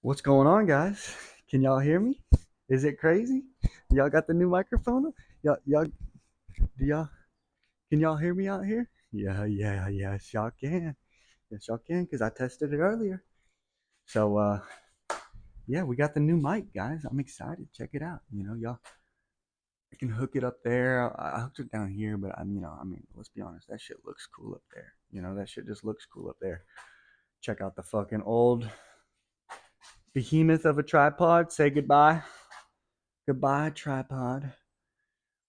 What's going on, guys? Can y'all hear me? Is it crazy? Y'all got the new microphone? Y'all, do y'all, can y'all hear me out here? Yeah, yes, y'all can. Yes, y'all can, because I tested it earlier. So, yeah, we got the new mic, guys. I'm excited. Check it out. Y'all, I can hook it up there. I hooked it down here, but let's be honest. That shit looks cool up there. That shit just looks cool up there. Check out the fucking old behemoth of a tripod. Say goodbye. Goodbye, tripod.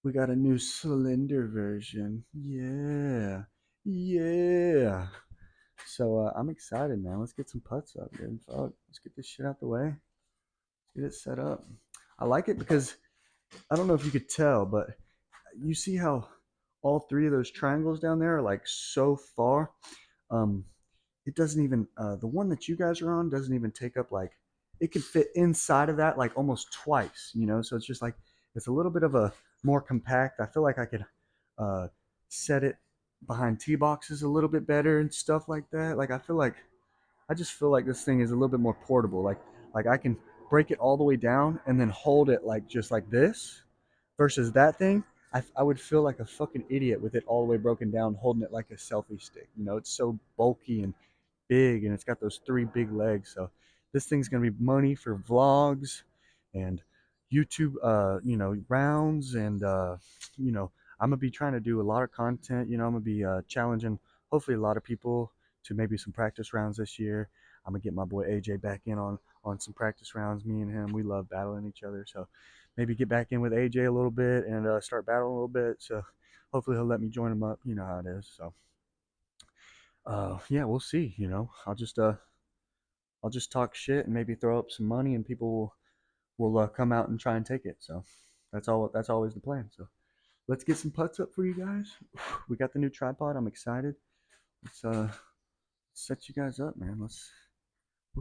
We got a new slender version. Yeah. Yeah. So I'm excited, man. Let's get some putts up, dude. Fuck. Let's get this shit out the way. Let's get it set up. I like it because I don't know if you could tell, but you see how all three of those triangles down there are like so far. Um, it doesn't even the one that you guys are on doesn't even take up like it could fit inside of that like almost twice. So it's just like it's a little bit of a more compact. I feel like I could uh set it behind tee boxes a little bit better and stuff like that. Like I just feel like this thing is a little bit more portable. Like I can break it all the way down and then hold it like just like this versus that thing. I would feel like a fucking idiot with it all the way broken down holding it like a selfie stick. It's so bulky and big, and it's got those three big legs. So this thing's gonna be money for vlogs and YouTube, rounds, and I'm gonna be trying to do a lot of content. I'm gonna be challenging hopefully a lot of people to maybe some practice rounds this year. I'm gonna get my boy AJ back in on some practice rounds. Me and him, we love battling each other. So maybe get back in with AJ a little bit and start battling a little bit. So hopefully he'll let me join him up. You know how it is. So yeah, we'll see. I'll just talk shit and maybe throw up some money, and people will come out and try and take it. So that's all. That's always the plan. So let's get some putts up for you guys. We got the new tripod. I'm excited. Let's set you guys up, man. We'll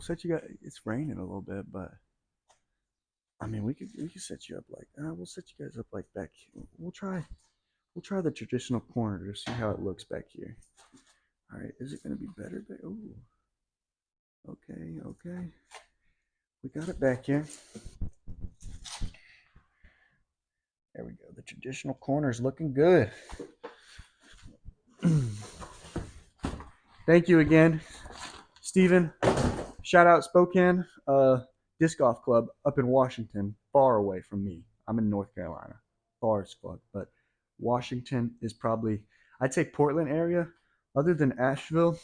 set you guys. It's raining a little bit, but I mean we could set you up like we'll set you guys up like back here. We'll try the traditional corner to see how it looks back here. All right, is it gonna be better? Ooh, okay. We got it back here. There we go. The traditional corner is looking good. Thank you again, Steven. Shout out Spokane Disc Golf Club up in Washington, far away from me. I'm in North Carolina, far as fuck. But Washington is probably, I'd say Portland area, other than Asheville.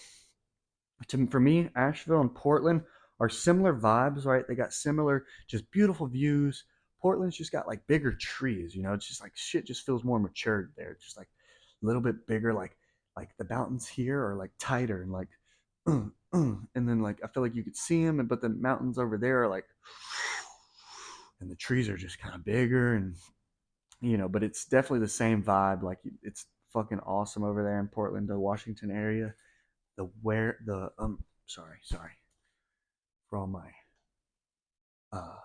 For me, Asheville and Portland are similar vibes, right? They got similar, just beautiful views. Portland's just got like bigger trees, It's just like shit just feels more matured there. It's just like a little bit bigger, like the mountains here are like tighter and like, and then like I feel like you could see them, but the mountains over there are like, and the trees are just kind of bigger, and but it's definitely the same vibe. Like it's fucking awesome over there in Portland, the Washington area. Sorry for all my uh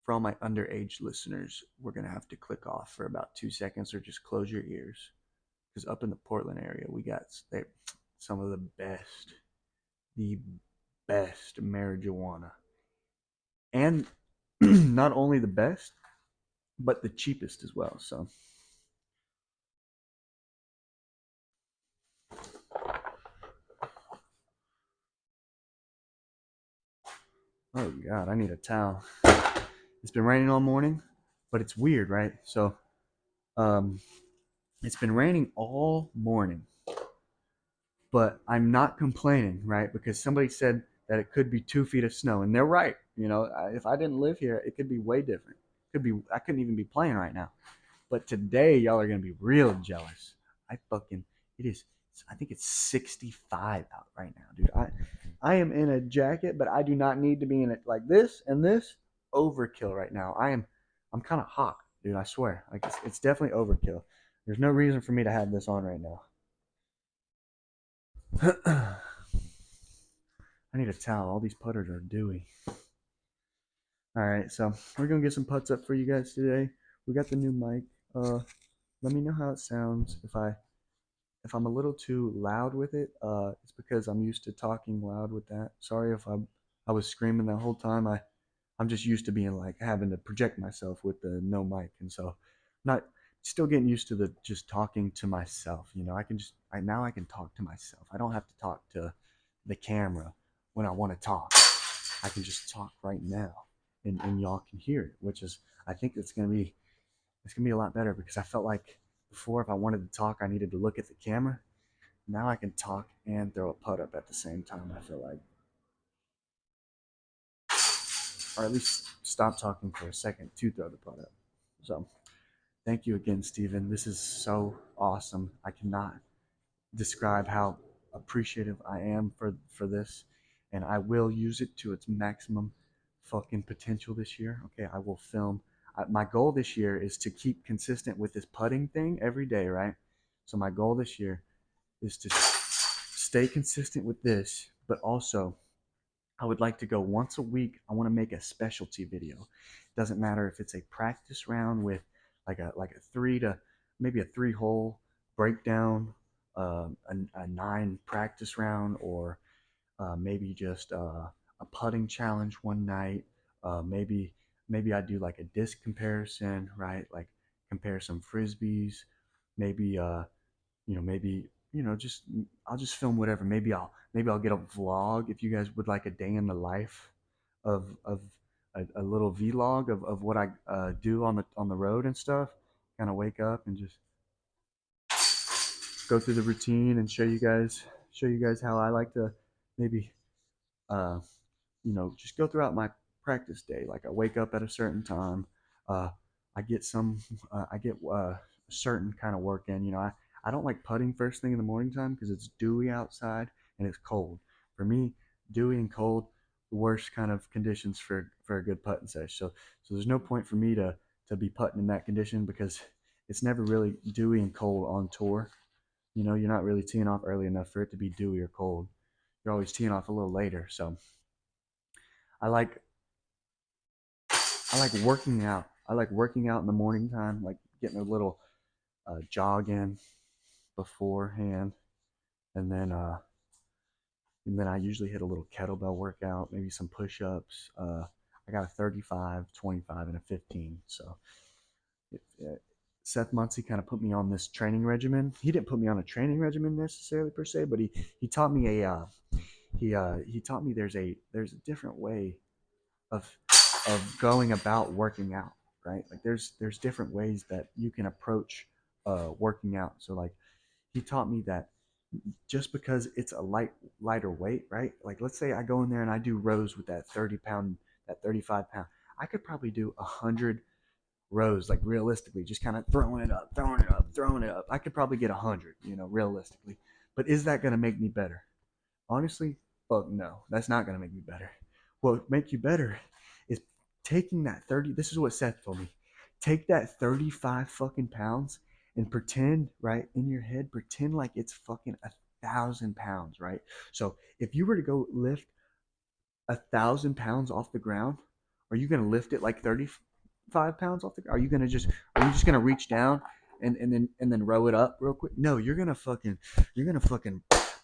for all my underage listeners, we're gonna have to click off for about 2 seconds or just close your ears, because up in the Portland area we got some of the best marijuana, and not only the best but the cheapest as well. So oh god, I need a towel. It's been raining all morning, but it's weird, right? So um it's been raining all morning, but I'm not complaining, right? Because somebody said that it could be 2 feet of snow, and they're right. If I didn't live here, it could be way different. Could be I couldn't even be playing right now. But today, y'all are gonna be real jealous. I fucking it is. I think it's 65 out right now, dude. I am in a jacket, but I do not need to be in it like this and this. Overkill right now. I'm kind of hot, dude. I swear. Like it's definitely overkill. There's no reason for me to have this on right now. I need a towel. All these putters are dewy. All right, so we're gonna get some putts up for you guys today. We got the new mic. Let me know how it sounds. If I'm a little too loud with it, it's because I'm used to talking loud with that. Sorry if I'm I was screaming the whole time. I'm just used to being like having to project myself with the no mic, and so not still getting used to the just talking to myself. You know, I can just now I can talk to myself. I don't have to talk to the camera when I want to talk. I can just talk right now, and y'all can hear it, which is I think it's gonna be a lot better because I felt like before if I wanted to talk I needed to look at the camera. Now I can talk and throw a putt up at the same time. I feel like, or at least stop talking for a second to throw the putt up. So thank you again, Stephen. This is so awesome. I cannot describe how appreciative I am for this, and I will use it to its maximum fucking potential this year. Okay, I will film. My goal this year is to keep consistent with this putting thing every day, right? So my goal this year is to stay consistent with this, but also I would like to go once a week. I want to make a specialty video. It doesn't matter if it's a practice round with like a three to maybe a 3 hole breakdown, a 9 practice round, or maybe just a putting challenge one night. Maybe I do like a disc comparison, right? Like compare some frisbees. Maybe maybe just I'll just film whatever. Maybe I'll get a vlog if you guys would like a day in the life of a little vlog of what I do on the road and stuff. Kind of wake up and just go through the routine and show you guys how I like to maybe uh, just go throughout my practice day. Like I wake up at a certain time. Uh, I get a certain kind of work in. I don't like putting first thing in the morning time because it's dewy outside and it's cold. For me, dewy and cold, the worst kind of conditions for a good putting session. So there's no point for me to be putting in that condition because it's never really dewy and cold on tour. You're not really teeing off early enough for it to be dewy or cold. You're always teeing off a little later. So I like I like working out. I like working out in the morning time, like getting a little jog in beforehand, and then I usually hit a little kettlebell workout, maybe some push-ups. I got a 35, 25, and a 15. So it, Seth Muncie kind of put me on this training regimen. He didn't put me on a training regimen necessarily per se, but he taught me he taught me there's a different way of going about working out, right? Like there's different ways that you can approach working out. So like he taught me that just because it's a lighter weight, right? Like let's say I go in there and I do rows with that 30 pound, that 35 pound, I could probably do 100 rows, like realistically, just kind of throwing it up, throwing it up, throwing it up. I could probably get 100, realistically. But is that going to make me better? Honestly, fuck no. That's not going to make me better. What would make you better is taking that 30. This is what Seth told me. Take that 35 fucking pounds and pretend, right, in your head, pretend like it's fucking 1,000 pounds, right? So if you were to go lift 1,000 pounds off the ground, are you going to lift it like 35 pounds off the ground? Are you just going to reach down and then row it up real quick? No, you're gonna fucking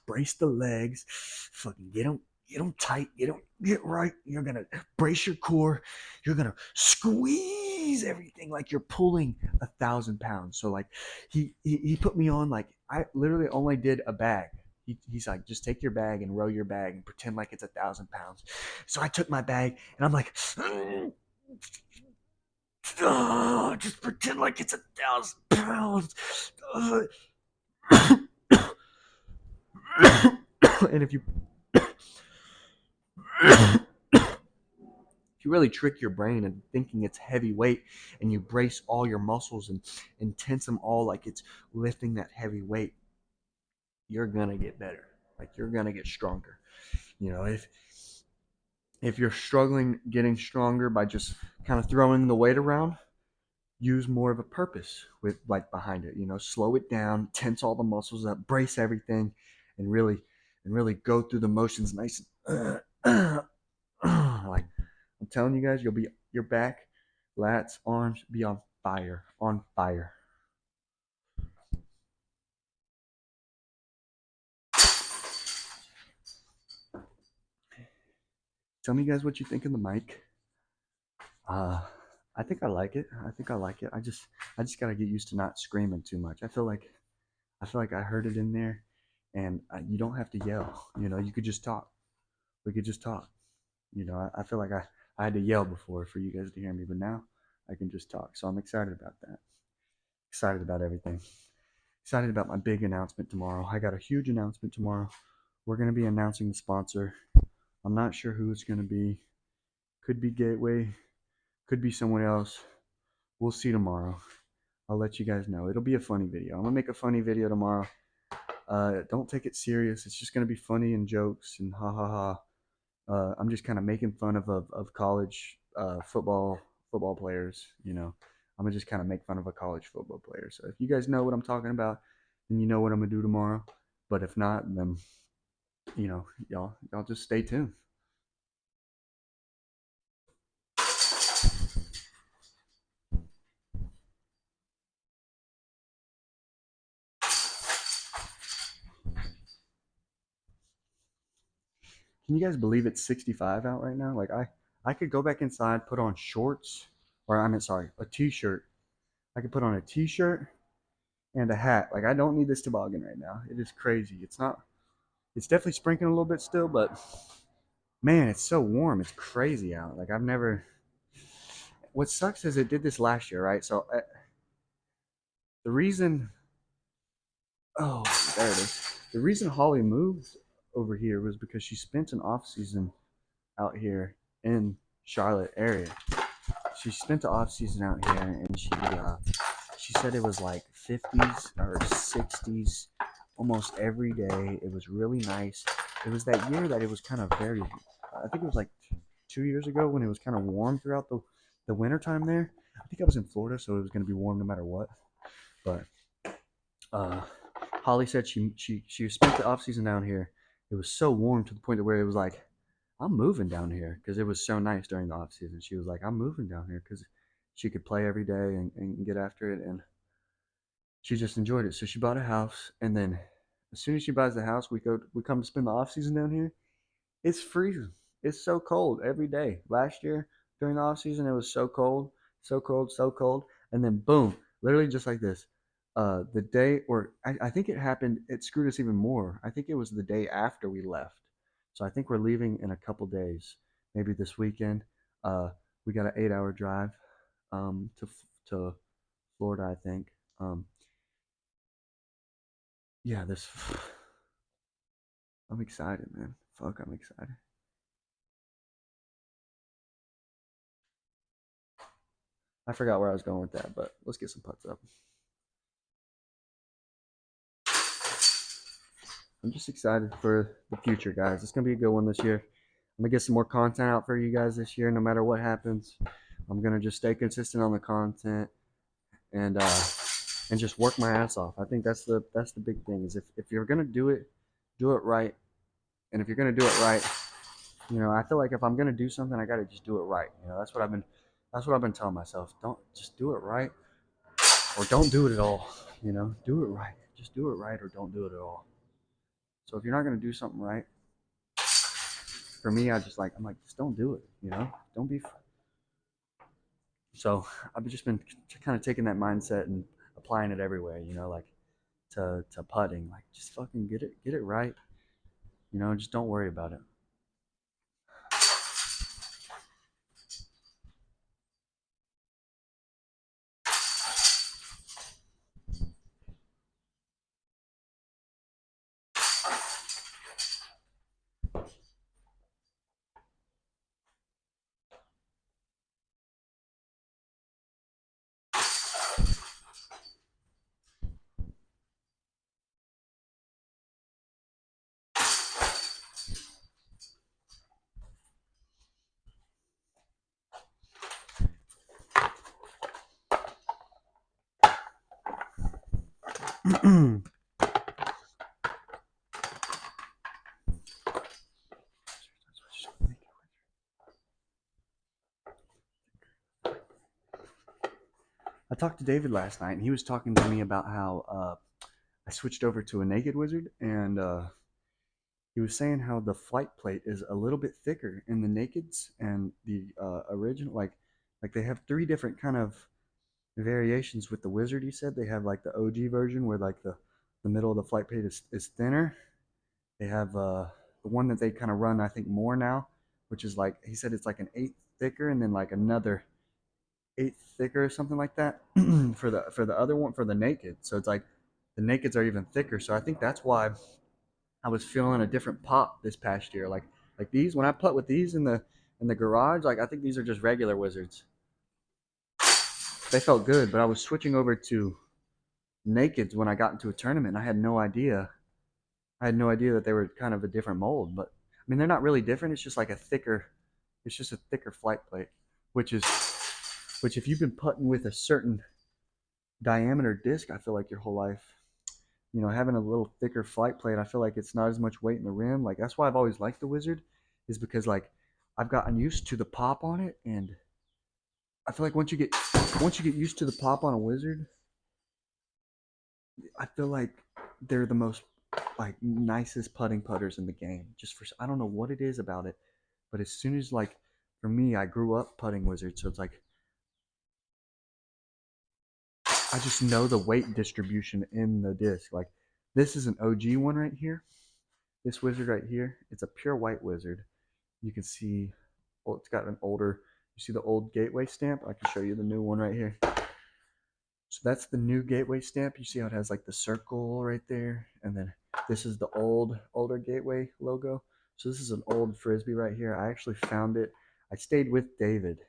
brace the legs, fucking get them tight, get right. You're gonna brace your core. You're gonna squeeze everything like you're pulling 1,000 pounds. So like he put me on like I literally only did a bag. He's like, just take your bag and row your bag and pretend like it's 1,000 pounds. So I took my bag and I'm like, just pretend like it's 1,000 pounds. And if you really trick your brain into thinking it's heavy weight and you brace all your muscles and tense them all like it's lifting that heavy weight, you're gonna get better. Like you're gonna get stronger. If you're struggling getting stronger by just kind of throwing the weight around, use more of a purpose with like behind it. Slow it down, tense all the muscles up, brace everything, and really go through the motions nice and like I'm telling you guys, you'll be your back, lats, arms be on fire, on fire. Tell me guys what you think of the mic. Uh, I think I like it. I think I like it. I just gotta get used to not screaming too much. I feel like I heard it in there, and you don't have to yell. You could just talk. We could just talk. I feel like I had to yell before for you guys to hear me, but now I can just talk. So I'm excited about that. Excited about everything. Excited about my big announcement tomorrow. I got a huge announcement tomorrow. We're going to be announcing the sponsor. I'm not sure who it's going to be. Could be Gateway, could be someone else. We'll see tomorrow. I'll let you guys know. It'll be a funny video. I'm going to make a funny video tomorrow. Don't take it serious. It's just going to be funny and jokes and ha ha ha. I'm just kind of making fun of college football players. I'm gonna just kind of make fun of a college football player. So if you guys know what I'm talking about, then you know what I'm gonna do tomorrow. But if not, then y'all just stay tuned. Can you guys believe it's 65 out right now? Like I could go back inside, put on shorts, or I mean sorry, a t-shirt. I could put on a t-shirt and a hat. Like I don't need this toboggan right now. It is crazy. It's not. It's definitely sprinkling a little bit still, but man, it's so warm. It's crazy out. Like I've never. What sucks is it did this last year, right? So the reason. Oh, there it is. The reason Holly moved over here was because she spent an off season out here in Charlotte area. She spent the off season out here, and she said it was like 50s or 60s almost every day. It was really nice. It was that year that it was kind of very. I think it was like 2 years ago when it was kind of warm throughout the winter time there. I think I was in Florida, so it was going to be warm no matter what. But uh, Holly said she spent the off season down here. It was so warm to the point where it was like, I'm moving down here because it was so nice during the off season. She was like, I'm moving down here because she could play every day and get after it, and she just enjoyed it. So she bought a house, and then as soon as she buys the house, we come to spend the off season down here. It's freezing. It's so cold every day. Last year during the off season, it was so cold, so cold, so cold, and then boom, literally just like this. The day, or I think it happened. It screwed us even more. I think it was the day after we left. So I think we're leaving in a couple days, maybe this weekend. We got an 8-hour drive to Florida, I think. Yeah, this. I'm excited, man. Fuck, I'm excited. I forgot where I was going with that, but let's get some putts up. I'm just excited for the future, guys. It's gonna be a good one this year. I'm gonna get some more content out for you guys this year, no matter what happens. I'm gonna just stay consistent on the content and just work my ass off. I think that's the big thing is if you're gonna do it right. And if you're gonna do it right, I feel like if I'm gonna do something, I gotta just do it right. That's what I've been telling myself. Don't just do it right or don't do it at all. Do it right. Just do it right or don't do it at all. So if you're not gonna do something right, for me, I'm like, just don't do it. Don't be. So I've just been kind of taking that mindset and applying it everywhere. Like to putting, like just fucking get it right. Just don't worry about it. I talked to David last night, and he was talking to me about how I switched over to a naked wizard, and he was saying how the flight plate is a little bit thicker in the nakeds and the original. Like they have three different kind of variations with the Wizard. He said they have like the OG version where like the middle of the flight plate is thinner. They have the one that they kind of run, I think, more now, which is like he said it's like an eighth thicker, and then like another eighth thicker or something like that for the other one for the naked. So it's like the nakeds are even thicker. So I think that's why I was feeling a different pop this past year. Like these when I putt with these in the garage, like I think these are just regular Wizards. They felt good, but I was switching over to nakeds when I got into a tournament. And I had no idea. I had no idea that they were kind of a different mold. But I mean, they're not really different. It's just like a thicker. It's just a thicker flight plate, which is which if you've been putting with a certain diameter disc, I feel like your whole life, you know, having a little thicker flight plate, I feel like it's not as much weight in the rim. Like that's why I've always liked the Wizard, is because like I've gotten used to the pop on it, and I feel like once you get used to the pop on a Wizard, I feel like they're the most like nicest putting putters in the game. Just for I don't know what it is about it, but as soon as like for me, I grew up putting Wizards, so it's like I just know the weight distribution in the disc. Like this is an OG one right here. This Wizard right here, it's a pure white Wizard. You can see, well, it's got an older. You see the old Gateway stamp? I can show you the new one right here. So that's the new Gateway stamp. You see how it has like the circle right there, and then this is the older Gateway logo. So this is an old Frisbee right here. I actually found it. I stayed with David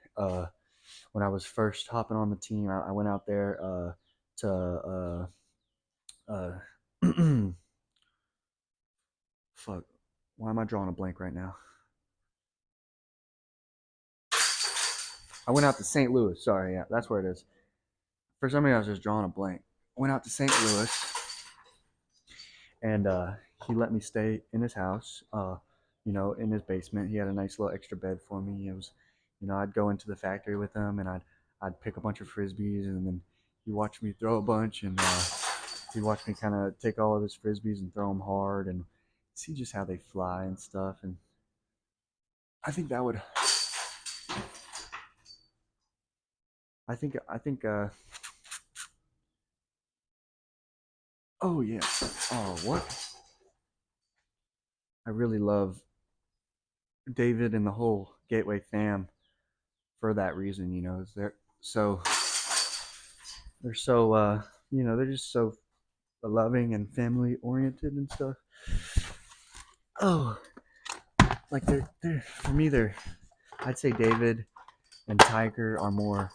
when I was first hopping on the team. I went out there to fuck. Why am I drawing a blank right now? I went out to St. Louis. Sorry, yeah, that's where it is. For some reason, I was just drawing a blank. I went out to St. Louis, and he let me stay in his house. You know, in his basement, he had a nice little extra bed for me. It was, you know, I'd go into the factory with him, and I'd pick a bunch of frisbees, and then he watched me throw a bunch, and he watched me kind of take all of his frisbees and throw them hard, and see just how they fly and stuff. And I think that would, I think, oh yeah, oh what? I really love David and the whole Gateway fam for that reason. You know, so they're so you know, they're just so loving and family oriented and stuff. Oh, like they're for me they're I'd say David and Tiger are more,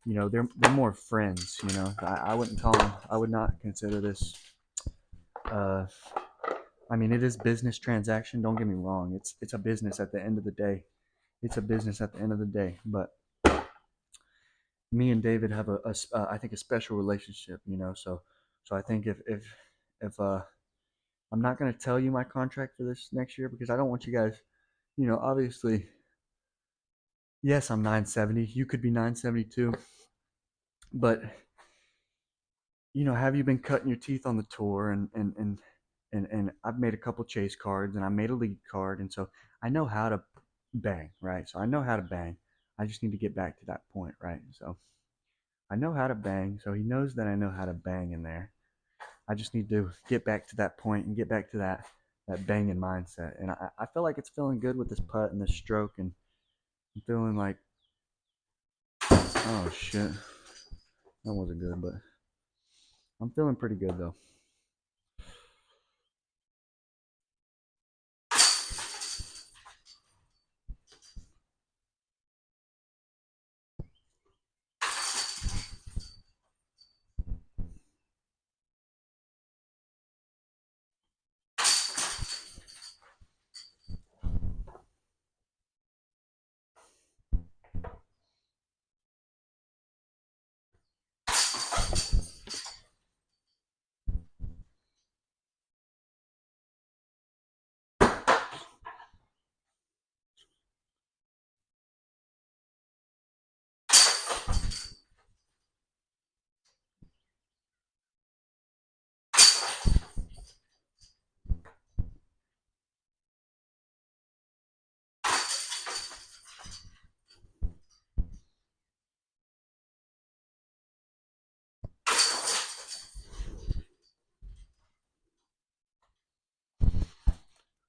you know, they're more friends. You know, I wouldn't call them. I would not consider this. Uh, I mean, it is business transaction. Don't get me wrong. It's a business at the end of the day. It's a business at the end of the day. But me and David have I think a special relationship. You know, so I think if I'm not gonna tell you my contract for this next year because I don't want you guys. You know, obviously, yes, I'm 970. You could be 972, but you know, have you been cutting your teeth on the tour and I've made a couple chase cards and I made a lead card and so I know how to bang, right? So I know how to bang. I just need to get back to that point, right? So I know how to bang, so he knows that I know how to bang in there. I just need to get back to that point and get back to that banging mindset. And I feel like it's feeling good with this putt and this stroke and I'm feeling like oh shit. That wasn't good, but I'm feeling pretty good though.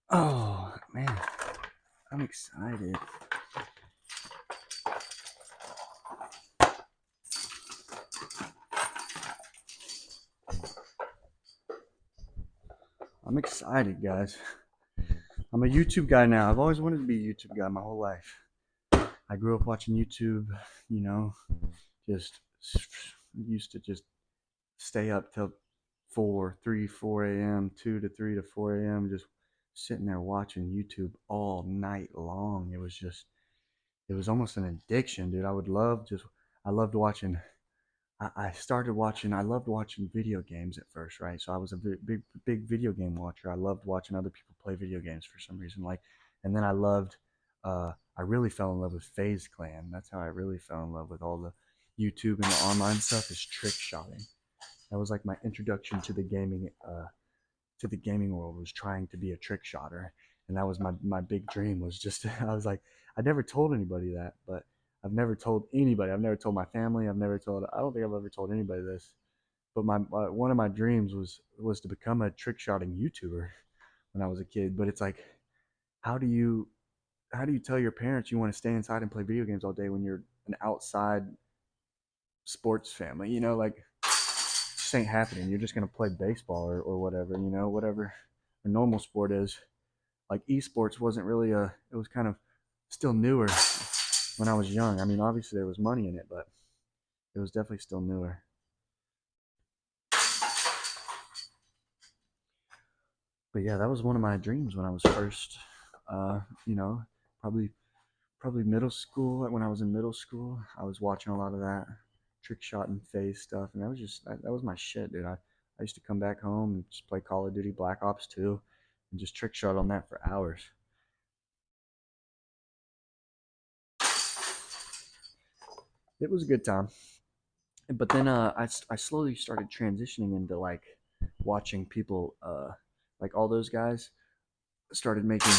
Oh man, I'm excited. I'm excited, guys. I'm a YouTube guy now. I've always wanted to be a YouTube guy my whole life. I grew up watching YouTube, you know, just used to just stay up till 4 a.m., 2 to 3 to 4 a.m., just sitting there watching YouTube all night long. It was almost an addiction, dude. I loved watching. I loved watching video games at first, right? So I was a big video game watcher. I loved watching other people play video games for some reason. And then I really fell in love with FaZe Clan. That's how I really fell in love with all the YouTube and the online stuff is trick shotting. That was like my introduction to the gaming world was trying to be a trick shotter, and that was my big dream was just I was like I never told anybody that, but I've never told anybody. I've never told my family. I don't think I've ever told anybody this. But my one of my dreams was to become a trick shotting YouTuber when I was a kid. But it's like, how do you how do you tell your parents you want to stay inside and play video games all day when you're an outside sports family? You know, like this ain't happening. You're just gonna play baseball or whatever. You know, whatever a normal sport is. Like esports wasn't really a. It was kind of still newer when I was young. I mean, obviously there was money in it, but it was definitely still newer. But yeah, that was one of my dreams when I was first, you know, probably middle school. When I was in middle school, I was watching a lot of that trick shot and phase stuff, and that was my shit, dude. I used to come back home and just play Call of Duty Black Ops 2 and just trick shot on that for hours. It was a good time. But then I slowly started transitioning into like watching people like all those guys started making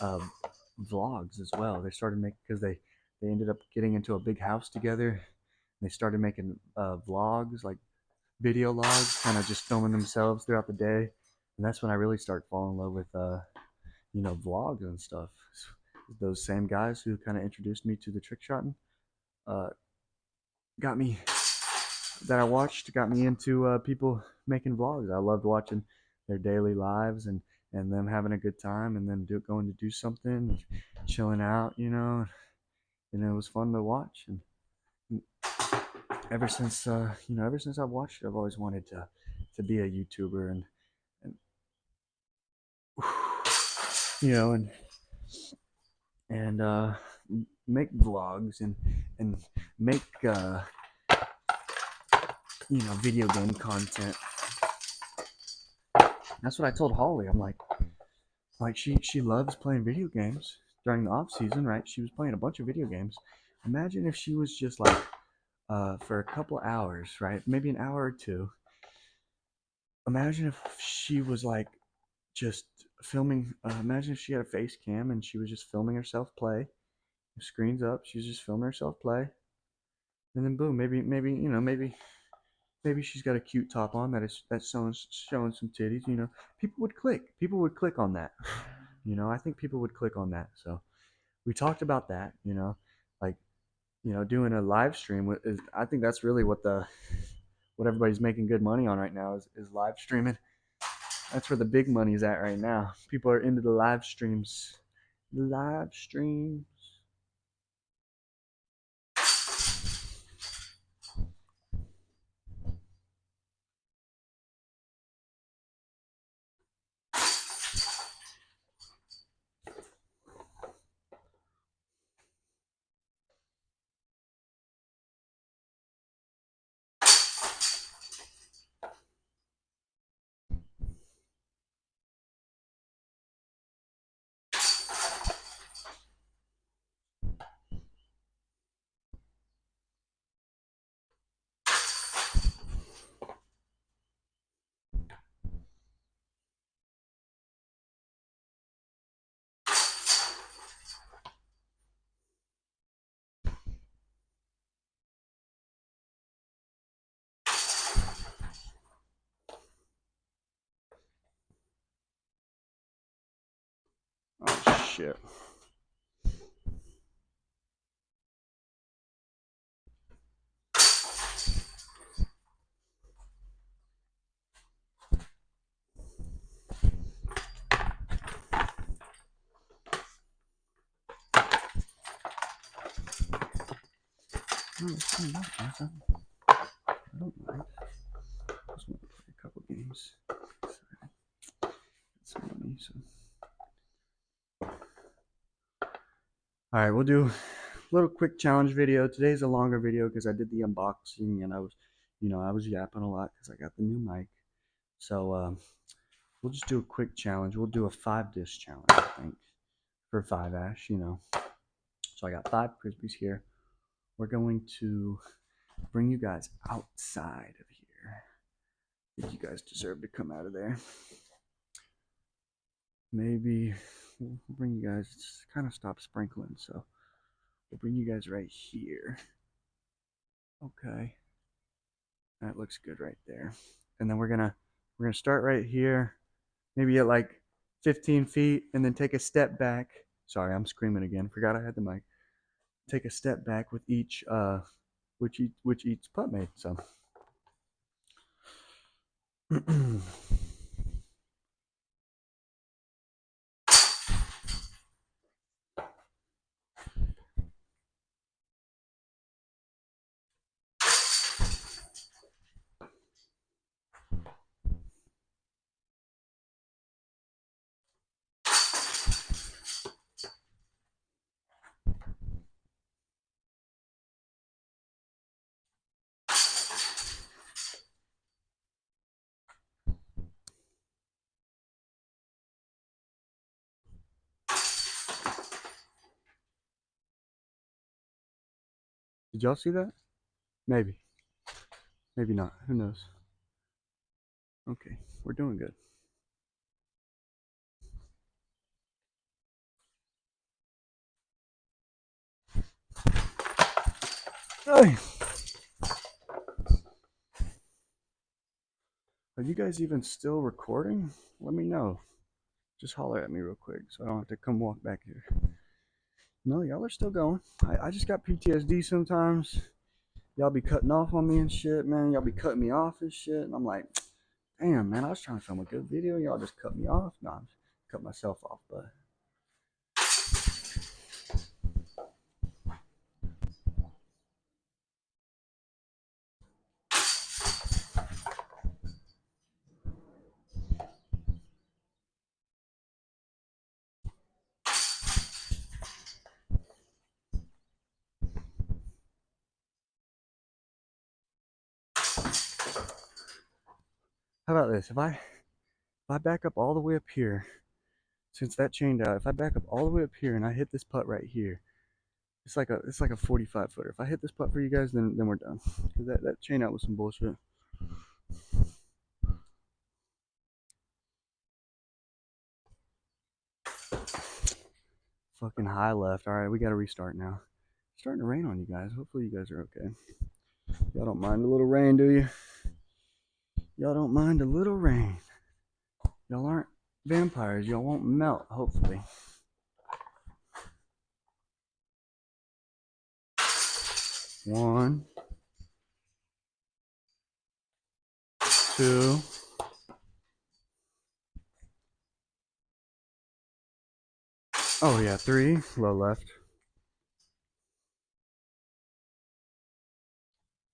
uh, vlogs as well. They started making because they ended up getting into a big house together. They started making vlogs, like video logs, kind of just filming themselves throughout the day. And that's when I really started falling in love with vlogs and stuff. Those same guys who kind of introduced me to the trick shotting uh, got me that I watched got me into people making vlogs. I loved watching their daily lives and them having a good time and then going to do something, chilling out, and it was fun to watch. And ever since I've watched it, I've always wanted to be a YouTuber and you know and make vlogs and make video game content. That's what I told Holly. I'm like she loves playing video games during the off season, right? She was playing a bunch of video games. Imagine if she was just like for a couple hours, right? Maybe an hour or two. Imagine if she was like just filming. Imagine if she had a face cam and she was just filming herself play. The screen's up. She's just filming herself play, and then boom, maybe she's got a cute top on that's showing some titties. People would click on that. I think people would click on that. So we talked about that. Like doing a live stream is. I think that's really what everybody's making good money on right now is live streaming. That's where the big money's at right now. People are into the live streams. Live streams. Oh shit. No, it's fine. I don't mind. I just want to play a couple games. Sorry. Some money, so. All right, we'll do a little quick challenge video. Today's a longer video because I did the unboxing and I was yapping a lot because I got the new mic. So we'll just do a quick challenge. We'll do a 5-dish challenge, I think, for 5-ash, So I got 5 Crispies here. We're going to bring you guys outside of here. I think you guys deserve to come out of there. Maybe we'll bring you guys, it's kind of stopped sprinkling, so we'll bring you guys right here. Okay. That looks good right there. And then we're gonna start right here, maybe at like 15 feet, and then take a step back. Sorry, I'm screaming again. Forgot I had the mic. Take a step back with each which each putt made. So did y'all see that? Maybe. Maybe not. Who knows? Okay, we're doing good. Hey. Are you guys even still recording? Let me know. Just holler at me real quick so I don't have to come walk back here. No, y'all are still going. I just got PTSD sometimes. Y'all be cutting off on me and shit, man. Y'all be cutting me off and shit. And I'm like, damn, man, I was trying to film a good video. Y'all just cut me off. No, I'm cut myself off, but. How about this? If I back up all the way up here, since that chained out, if I back up all the way up here and I hit this putt right here, it's like a 45 footer. If I hit this putt for you guys, then we're done. Cause that chain out was some bullshit. Fucking high left. All right, we gotta restart now. It's starting to rain on you guys. Hopefully you guys are okay. Y'all don't mind a little rain, do you? Y'all don't mind a little rain. Y'all aren't vampires. Y'all won't melt, hopefully. One, two. Oh yeah, 3, low left.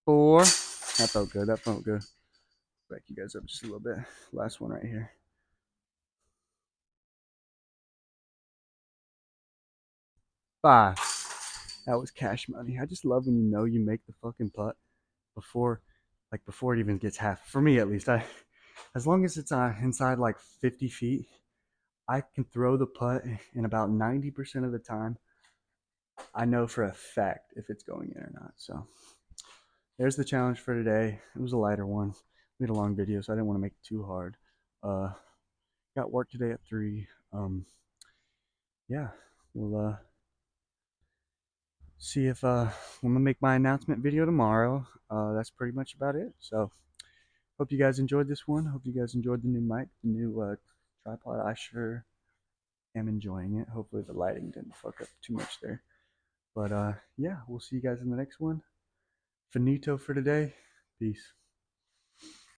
4. That felt good. That felt good. Back you guys up just a little bit. Last one right here. 5. That was cash money. I just love when you know you make the fucking putt before it even gets half. For me at least, as long as it's inside like 50 feet, I can throw the putt, and about 90% of the time, I know for a fact if it's going in or not. So there's the challenge for today. It was a lighter one. We had a long video, so I didn't want to make it too hard. Got work today at 3. Yeah, we'll see if I'm gonna make my announcement video tomorrow. That's pretty much about it. So hope you guys enjoyed this one. Hope you guys enjoyed the new mic, the new tripod. I sure am enjoying it. Hopefully the lighting didn't fuck up too much there. But yeah, we'll see you guys in the next one. Finito for today. Peace.